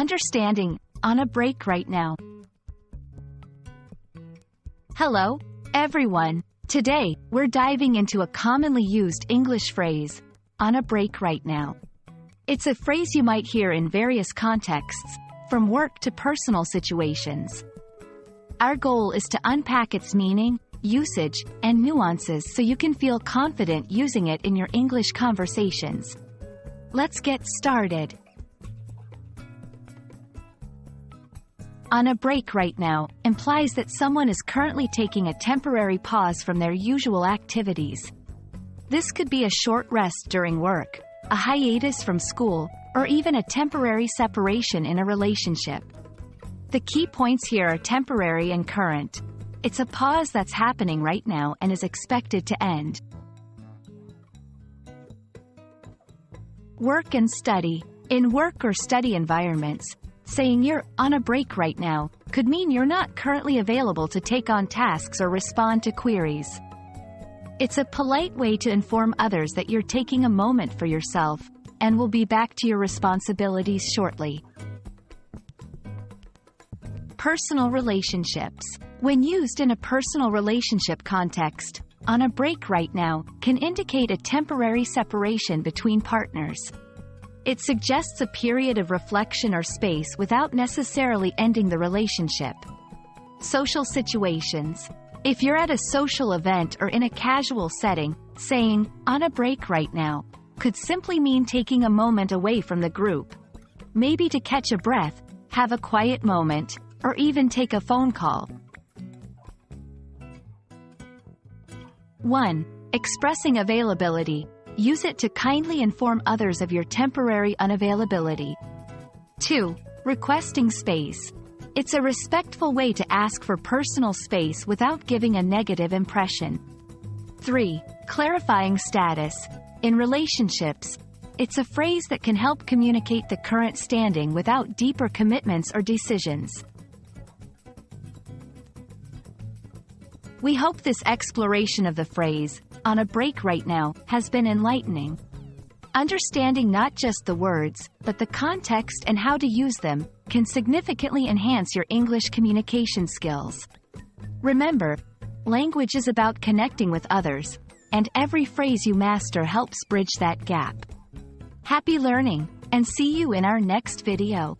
Understanding, on a break right now. Hello, everyone. Today, we're diving into a commonly used English phrase, on a break right now. It's a phrase you might hear in various contexts, from work to personal situations. Our goal is to unpack its meaning, usage, and nuances so you can feel confident using it in your English conversations. Let's get started. On a break right now implies that someone is currently taking a temporary pause from their usual activities. This could be a short rest during work, a hiatus from school, or even a temporary separation in a relationship. The key points here are temporary and current. It's a pause that's happening right now and is expected to end. Work and study. In work or study environments, saying you're on a break right now could mean you're not currently available to take on tasks or respond to queries. It's a polite way to inform others that you're taking a moment for yourself and will be back to your responsibilities shortly. Personal relationships. When used in a personal relationship context, on a break right now can indicate a temporary separation between partners. It suggests a period of reflection or space without necessarily ending the relationship. Social situations. If you're at a social event or in a casual setting, saying, on a break right now, could simply mean taking a moment away from the group. Maybe to catch a breath, have a quiet moment, or even take a phone call. 1. Expressing availability. Use it to kindly inform others of your temporary unavailability. 2. Requesting space. It's a respectful way to ask for personal space without giving a negative impression. 3. Clarifying status. In relationships, it's a phrase that can help communicate the current standing without deeper commitments or decisions. We hope this exploration of the phrase, on a break right now, has been enlightening. Understanding not just the words, but the context and how to use them, can significantly enhance your English communication skills. Remember, language is about connecting with others, and every phrase you master helps bridge that gap. Happy learning, and see you in our next video.